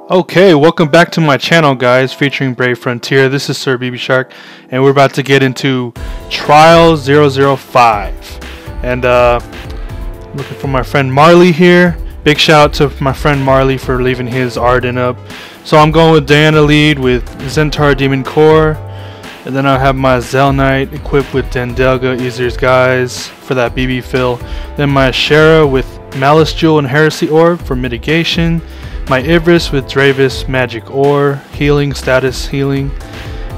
Okay, welcome back to my channel, guys, featuring Brave Frontier. This is Sir BB Shark, and we're about to get into Trial 005. And looking for my friend Marley here. Big shout out to my friend Marley for leaving his Arden up. So I'm going with Diana lead with Zentar Demon Core, and then I have my Zel Knight equipped with Dendelga Ezir's Guys for that BB fill. Then my Shara with Malice Jewel and Heresy Orb for mitigation. My Ibris with Dravis Magic Ore, healing, status healing.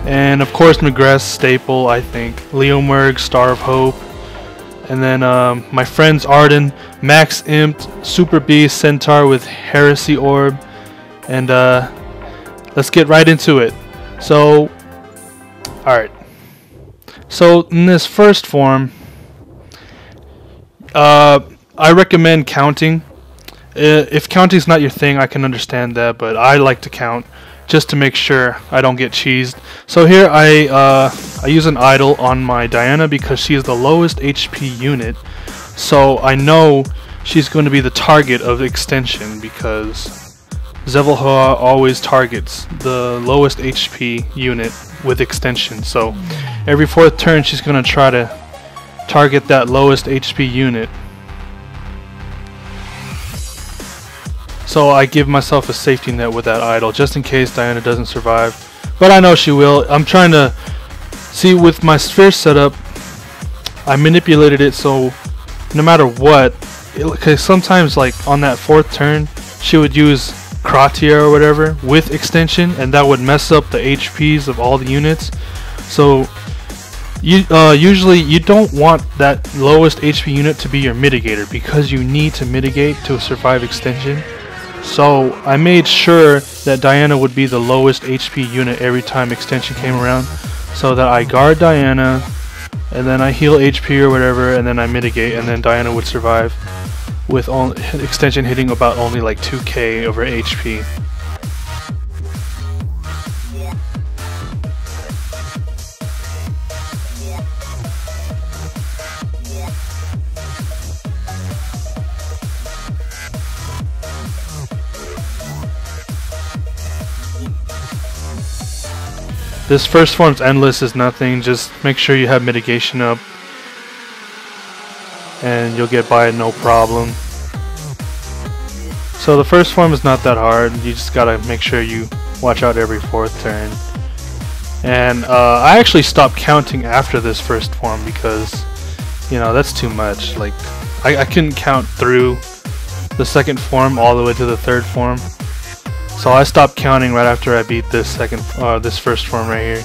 And of course Magress staple, I think. Leomurg, Star of Hope. And then my friend's Arden, Max Imp, Super Beast, Centaur with Heresy Orb. And let's get right into it. So, alright. So in this first form, I recommend counting. If counting's not your thing, I can understand that, but I like to count just to make sure I don't get cheesed. So here I use an idol on my Diana because she is the lowest HP unit, so I know she's going to be the target of extension because Zevalhua always targets the lowest HP unit with extension. So every fourth turn she's going to try to target that lowest HP unit. So I give myself a safety net with that idol just in case Diana doesn't survive. But I know she will. I'm trying to see with my sphere setup, I manipulated it so no matter what, because sometimes like on that fourth turn she would use Kratia or whatever with extension, and that would mess up the HPs of all the units. So you usually you don't want that lowest HP unit to be your mitigator because you need to mitigate to survive extension. So I made sure that Diana would be the lowest HP unit every time extension came around, so that I guard Diana and then I heal HP or whatever, and then I mitigate, and then Diana would survive with extension hitting about only like 2k over HP. This first form's endless is nothing, just make sure you have mitigation up and you'll get by no problem. So the first form is not that hard, you just gotta make sure you watch out every fourth turn. And I actually stopped counting after this first form because, you know, that's too much. Like I couldn't count through the second form all the way to the third form. So I stopped counting right after I beat this this first form right here.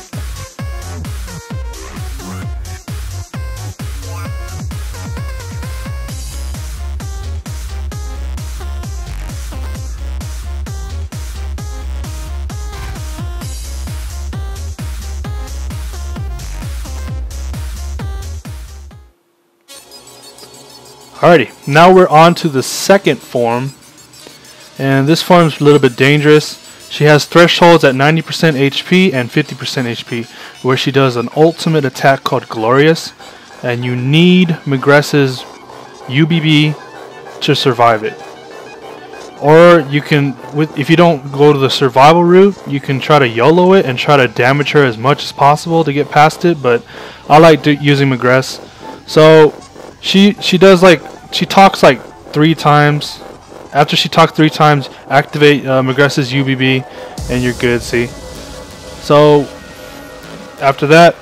Alrighty, now we're on to the second form. And this form's a little bit dangerous. She has thresholds at 90% HP and 50% HP, where she does an ultimate attack called Glorious, and you need Magress's UBB to survive it. Or you can, if you don't go to the survival route, you can try to YOLO it and try to damage her as much as possible to get past it, but I like using Magress. So she does like, she talks like 3 times. After she talks 3 times, activate Magress's UBB, and you're good. See. So after that,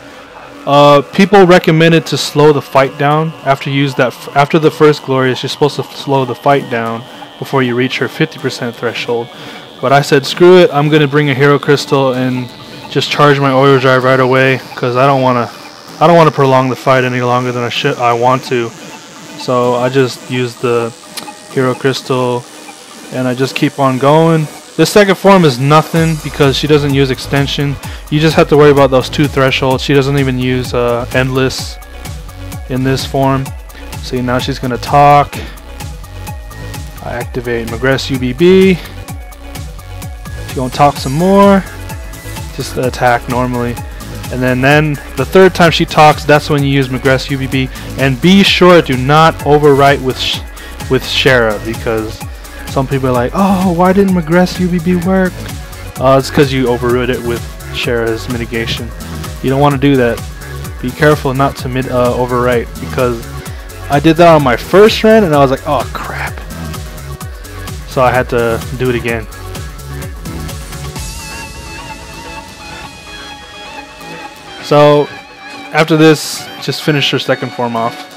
people recommended to slow the fight down after you use that. After the first Glorious, you're supposed to slow the fight down before you reach her 50% threshold. But I said, screw it. I'm gonna bring a Hero Crystal and just charge my Oil Drive right away because I don't wanna prolong the fight any longer than I want to. So I just used the Hero Crystal and I just keep on going. This second form is nothing because she doesn't use extension. You just have to worry about those 2 thresholds. She doesn't even use endless in this form. See, now she's gonna talk. I activate Magress UBB. She's gonna talk some more. Just attack normally. And then the third time she talks, that's when you use Magress UBB. And be sure do not overwrite with Shara, because Some people are like, oh, why didn't Regress UBB work? It's because you overrode it with Shara's mitigation. You don't want to do that. Be careful not to overwrite, because I did that on my first run and I was like, oh crap. So I had to do it again. So after this, just finish your second form off.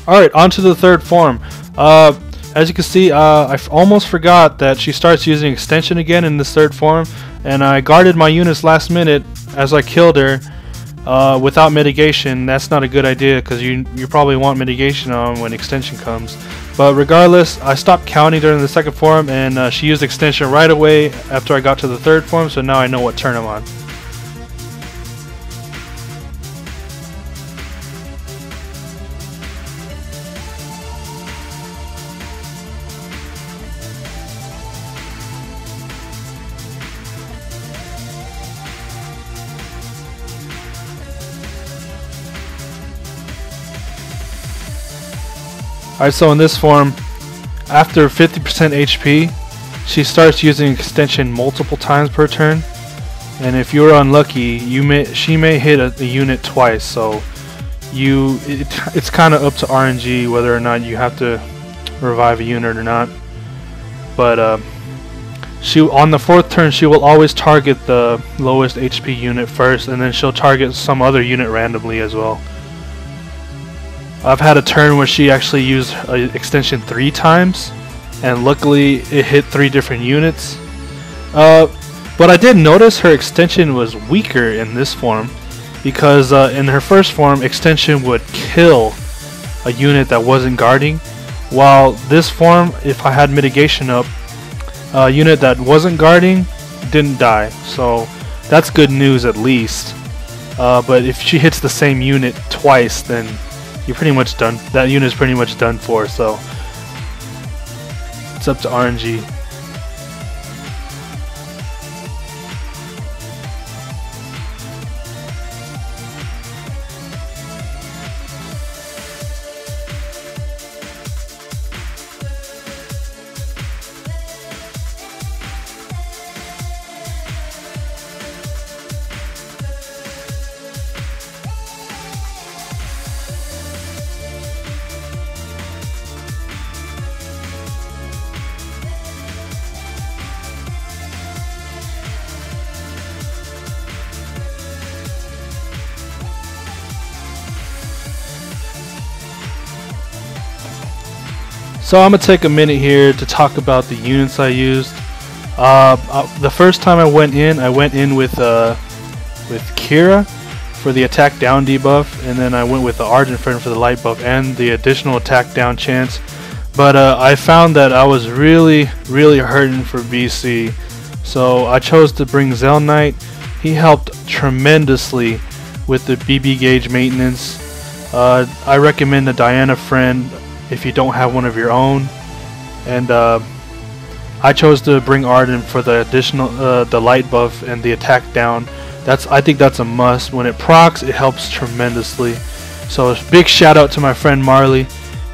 Alright, on to the third form. As you can see, I almost forgot that she starts using extension again in this third form, and I guarded my units last minute as I killed her without mitigation. That's not a good idea, because you probably want mitigation on when extension comes. But regardless, I stopped counting during the second form, and she used extension right away after I got to the third form, so now I know what turn I'm on. Alright, so in this form, after 50% HP, she starts using extension multiple times per turn, and if you're unlucky, she may hit a unit twice. So it's kind of up to RNG whether or not you have to revive a unit or not. But on the fourth turn, she will always target the lowest HP unit first, and then she'll target some other unit randomly as well. I've had a turn where she actually used extension 3 times, and luckily it hit 3 different units. But I did notice her extension was weaker in this form, because in her first form, extension would kill a unit that wasn't guarding, while this form, if I had mitigation up, a unit that wasn't guarding didn't die. So that's good news at least. But if she hits the same unit twice, then you're pretty much done. That unit is pretty much done for, so it's up to RNG. So I'm going to take a minute here to talk about the units I used. The first time I went in with Kira for the attack down debuff, and then I went with the Argent Friend for the light buff and the additional attack down chance. But I found that I was really hurting for BC, so I chose to bring Zel Knight. He helped tremendously with the BB gauge maintenance. I recommend the Diana Friend if you don't have one of your own, and I chose to bring Arden for the additional the light buff and the attack down. I think that's a must. When it procs, it helps tremendously. So a big shout out to my friend Marley.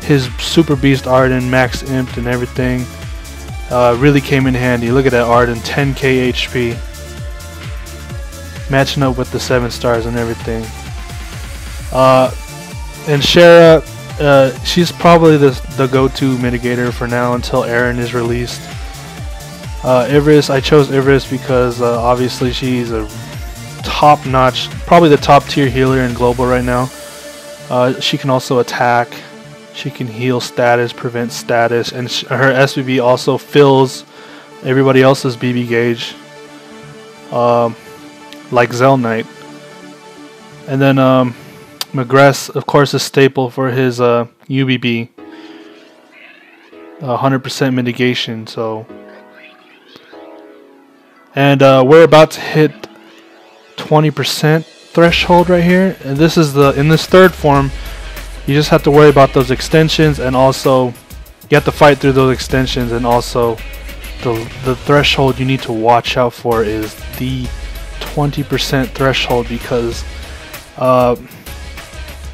His Super Beast Arden, max imped and everything, really came in handy. Look at that Arden, 10k HP, matching up with the 7 stars and everything. And Shara, she's probably the go-to mitigator for now until Aaron is released. Iris, I chose Iris because obviously she's a top-notch, probably the top-tier healer in global right now. She can also attack. She can heal status, prevent status, and her SBB also fills everybody else's BB gauge, like Zel Knight. And then Magress, of course, is staple for his UBB, 100% mitigation. So, and we're about to hit 20% threshold right here, and this is in this third form. You just have to worry about those extensions, and also you have to fight through those extensions, and also the threshold you need to watch out for is the 20% threshold, because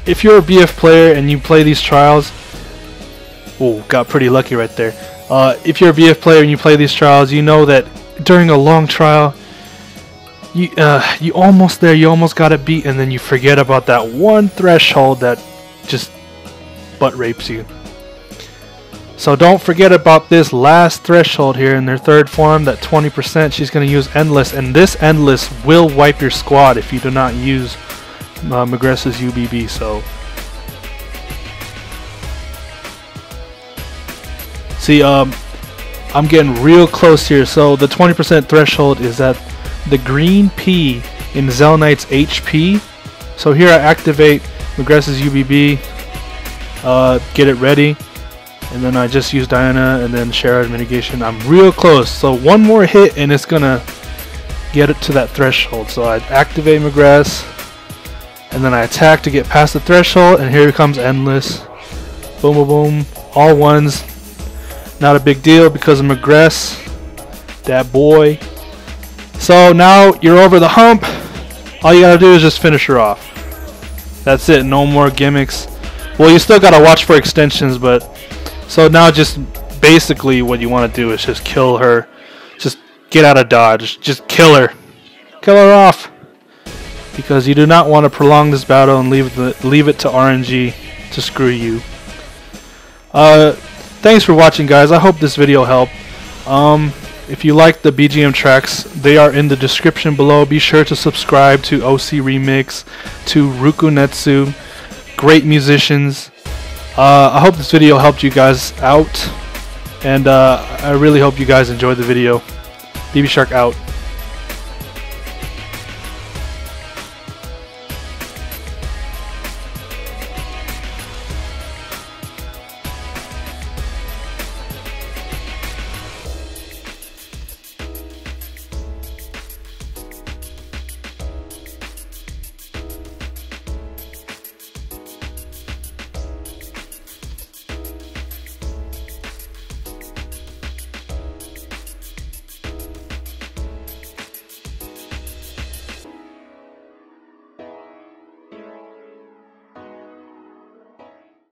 if you're a BF player and you play these trials, oh, got pretty lucky right there. If you're a BF player and you play these trials, you know that during a long trial, you almost there, you almost got it beat, and then you forget about that one threshold that just butt rapes you. So don't forget about this last threshold here in their third form, that 20%. She's going to use Endless, and this Endless will wipe your squad if you do not use Magress's UBB. So see, I'm getting real close here. So the 20% threshold is at the green P in Zel Knight's HP. So here I activate Magress's UBB, get it ready, and then I just use Diana and then Sherrod mitigation. I'm real close, so one more hit and it's gonna get it to that threshold. So I activate Magress, and then I attack to get past the threshold, and here comes Endless. Boom, boom, boom, all ones. Not a big deal because of Magress, that boy. So now you're over the hump. All you gotta do is just finish her off. That's it, no more gimmicks. Well, you still gotta watch for extensions, but so now just basically what you want to do is just kill her. Just get out of dodge. Just kill her. Kill her off. Because you do not want to prolong this battle and leave it to RNG to screw you. Thanks for watching, guys. I hope this video helped. If you like the BGM tracks, they are in the description below. Be sure to subscribe to OC Remix, to Ruku Netsu. Great musicians. I hope this video helped you guys out, and I really hope you guys enjoyed the video. BB Shark out.